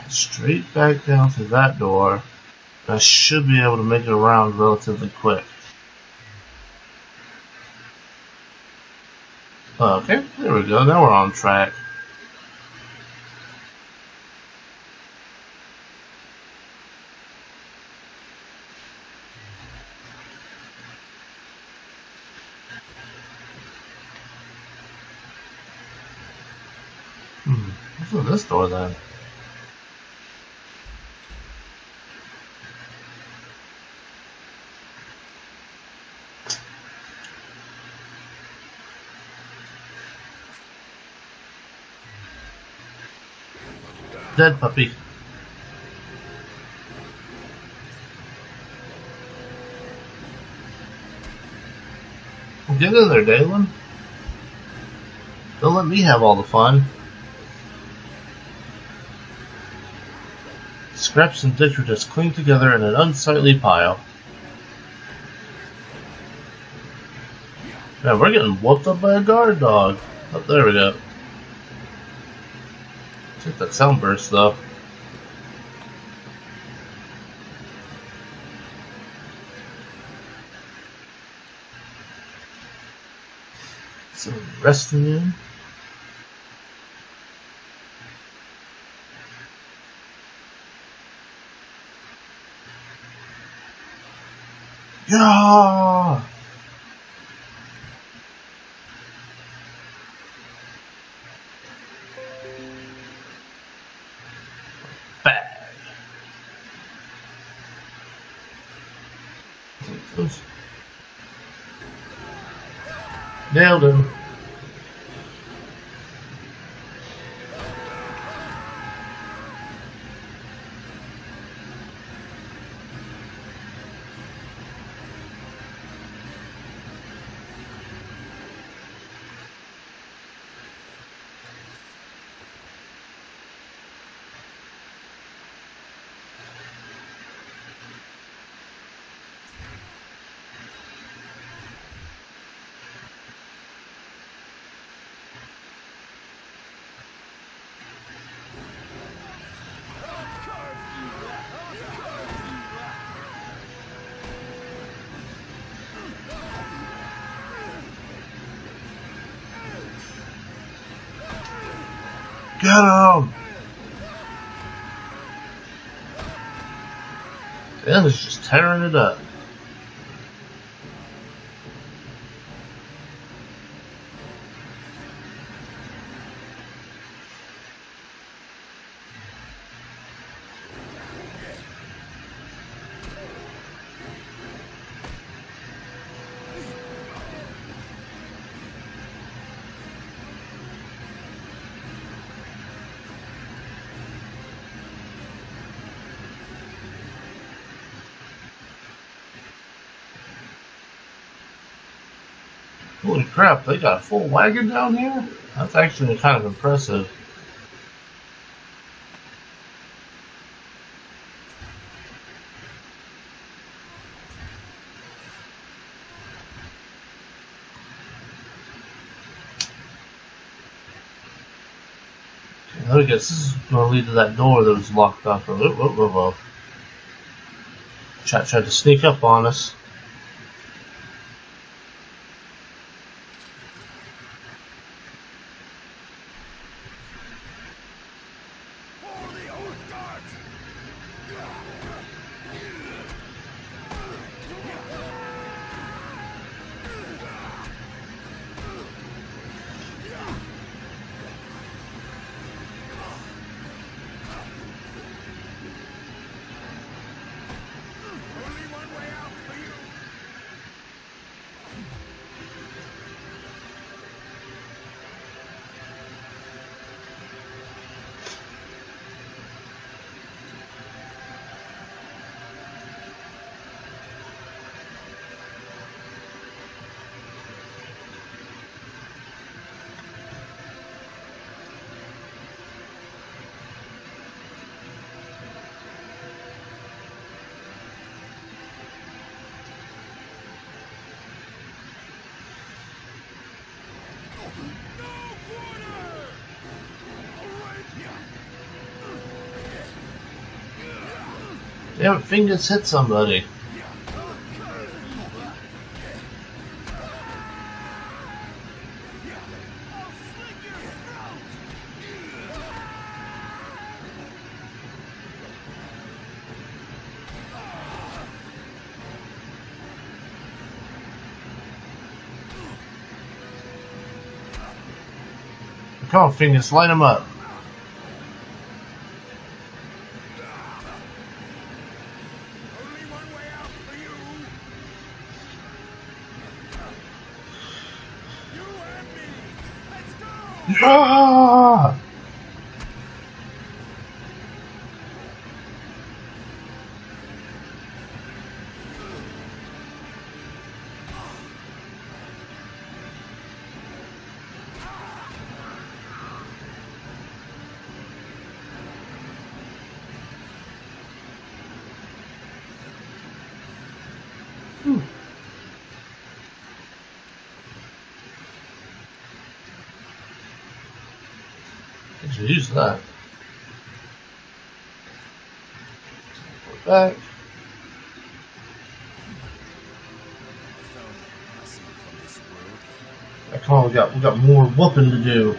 straight back down to that door, I should be able to make it around relatively quick. Okay, there we go. Now we're on track. What's in this door then? Dead puppy. Well, get in there, Dalen. Don't let me have all the fun. Scraps and detritus cling together in an unsightly pile. Man, we're getting whooped up by a guard dog. Oh, there we go. Check that sound burst, though. Some resting in. Yeah. Bad. Nailed him. Get him! Yeah, it's just tearing it up. Holy crap, they got a full wagon down here? That's actually kind of impressive. Okay, I guess this is going to lead to that door that was locked up. Whoa. Chat tried to sneak up on us. Damn, fingers hit somebody. Come on, fingers, light them up. Yeah! Use that. Put back. come on, we got more whooping to do.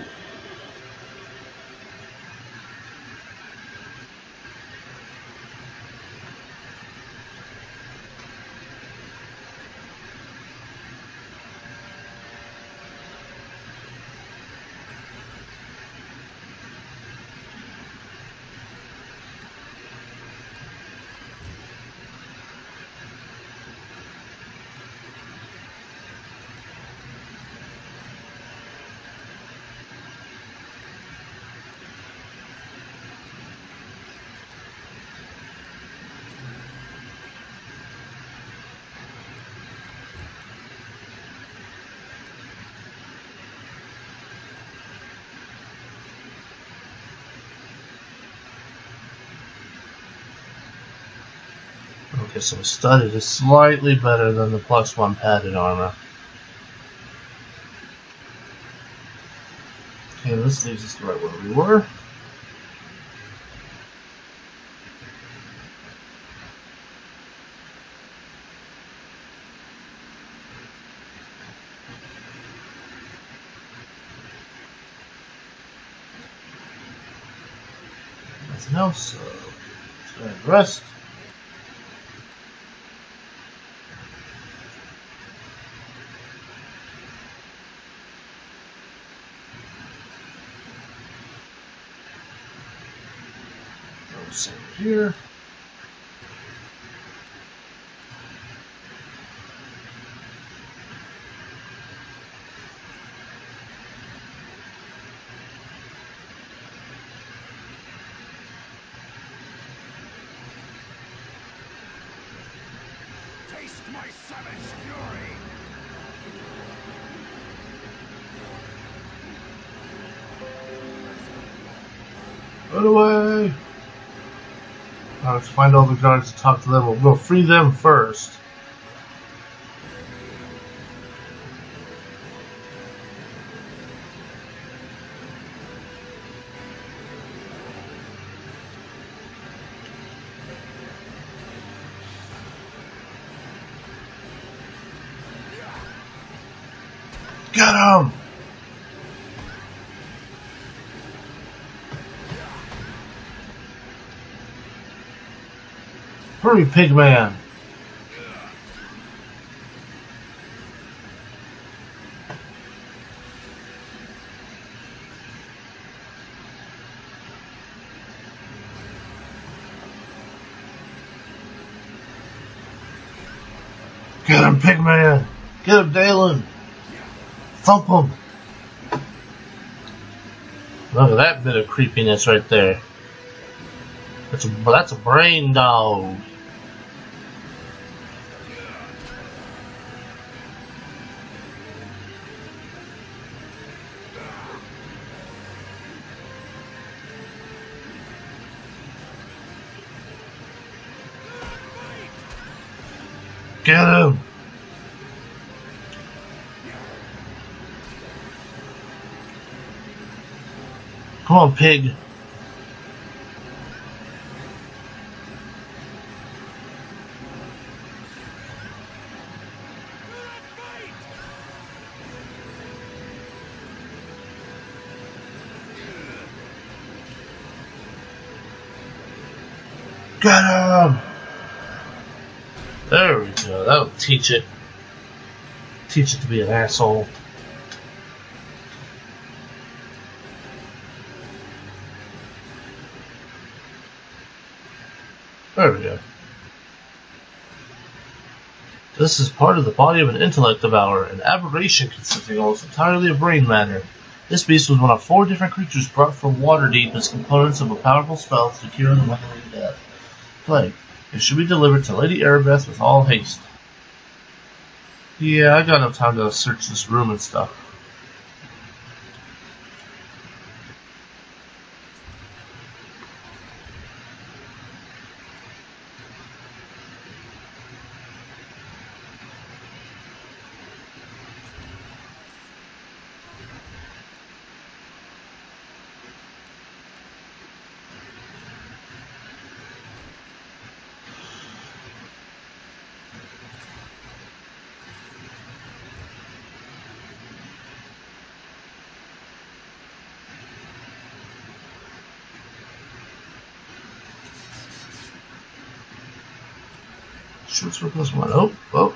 Okay, so studded is slightly better than the +1 padded armor. Okay, this leaves us right where we were. Nothing else, so let's go ahead and rest. Same here. Taste my savage fury! Run away! Now let's find all the guards to talk to them. We'll free them first. Get him! Hurry, Pigman! Get him, Pigman! Get him, Dalen! Thump him! Look at that bit of creepiness right there. That's a brain dog. Get him! Come on, pig. Get him! There we go. That'll teach it. Teach it to be an asshole. There we go. This is part of the body of an intellect devourer, an aberration consisting almost entirely of brain matter. This beast was one of 4 different creatures brought from Waterdeep as components of a powerful spell to cure the untimely death. Plague. It should be delivered to Lady Erebeth with all haste. Yeah, I got enough time to search this room and stuff. Short sword +1. Oh, oh.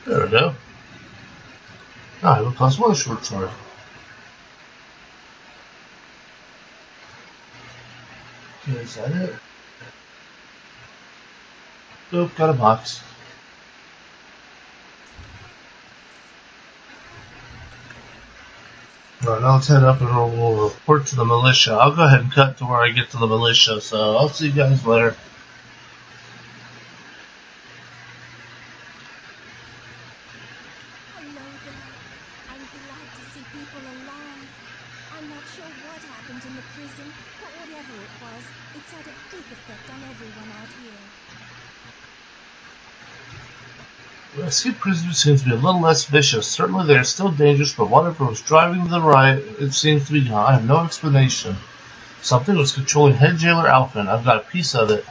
There we go. Now I have a +1 short sword. Okay, is that it? Nope, got a box. Alright, now let's head up and we'll report to the militia. I'll go ahead and cut to where I get to the militia, so I'll see you guys later. Hello there. I'm glad to see people alive. I'm not sure what happened in the prison, but whatever it was, it's had a big effect on everyone out here. The escaped prisoners seem to be a little less vicious. Certainly they are still dangerous, but whatever was driving the riot, it seems to be gone. I have no explanation. Something was controlling head jailer Alphen. I've got a piece of it.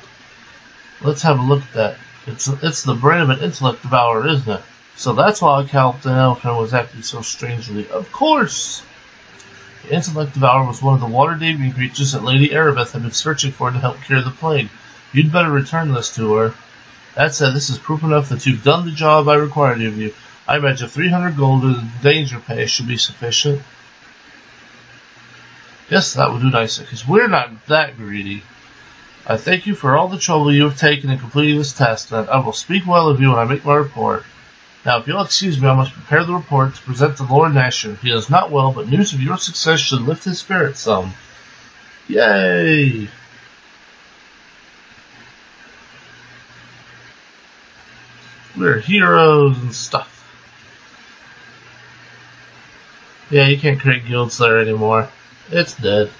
Let's have a look at that. It's the brain of an intellect devourer, isn't it? So that's why Captain Alphen was acting so strangely. Of course! The intellect devourer was one of the Waterdavian creatures that Lady Erebeth had been searching for to help cure the plague. You'd better return this to her. That said, this is proof enough that you've done the job I required of you. I imagine 300 gold in danger pay should be sufficient. Yes, that would do nicely, because we're not that greedy. I thank you for all the trouble you have taken in completing this task, and I will speak well of you when I make my report. Now, if you'll excuse me, I must prepare the report to present to Lord Nasher. He is not well, but news of your success should lift his spirits some. Yay! We're heroes and stuff. Yeah, you can't create guilds there anymore. It's dead.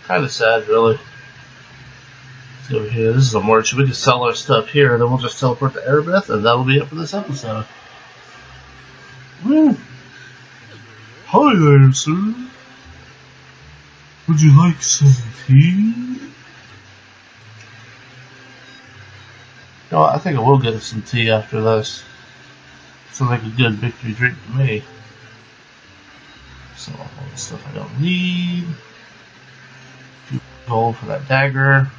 Kinda sad, really. Let's go here. This is a merchant. We can sell our stuff here, and then we'll just teleport to Erebeth, and that'll be it for this episode. Woo! Hi there, sir. Would you like some tea? You know what, I think I will get us some tea after this. Sounds like a good victory drink to me. So, all the stuff I don't need. A few gold for that dagger.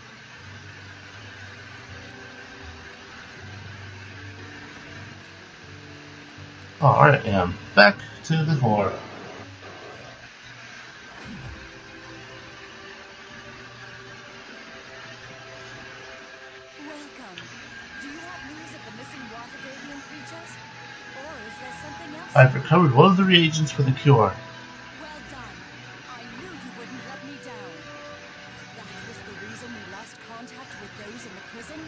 Alright, and back to the core. I've recovered one of the reagents for the cure. Well done. I knew you wouldn't let me down. That was the reason we lost contact with those in the prison?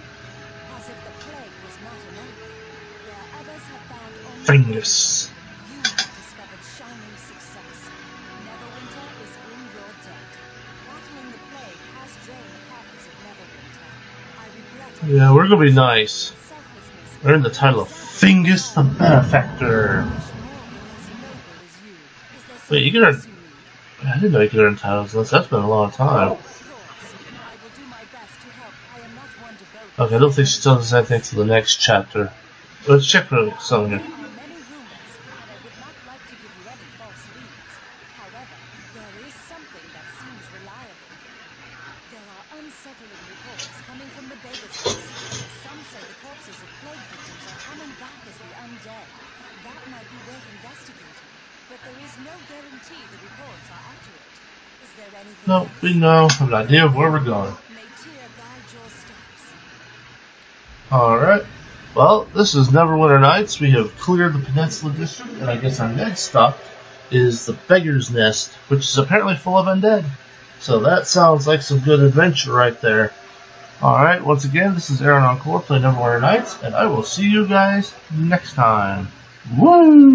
As if the plague was not enough. Where others have found only Fingers. you have discovered shining success. Neverwinter is in your debt. Battling the plague has drained the coffers of Neverwinter. I regret it. Yeah, we're gonna be nice. Selflessness. Earn the title of Fingus the Benefactor. Wait, you can earn... I didn't know you could earn titles. That's been a long time. Okay, I don't think she tells us anything to the next chapter. Let's check for something here. No, we know an idea of where we're going. Alright. Well, this is Neverwinter Nights. We have cleared the Peninsula District, and I guess our next stop is the Beggar's Nest, which is apparently full of undead. So that sounds like some good adventure right there. Alright, once again, this is Aaron Encore playing Neverwinter Nights, and I will see you guys next time. Woo!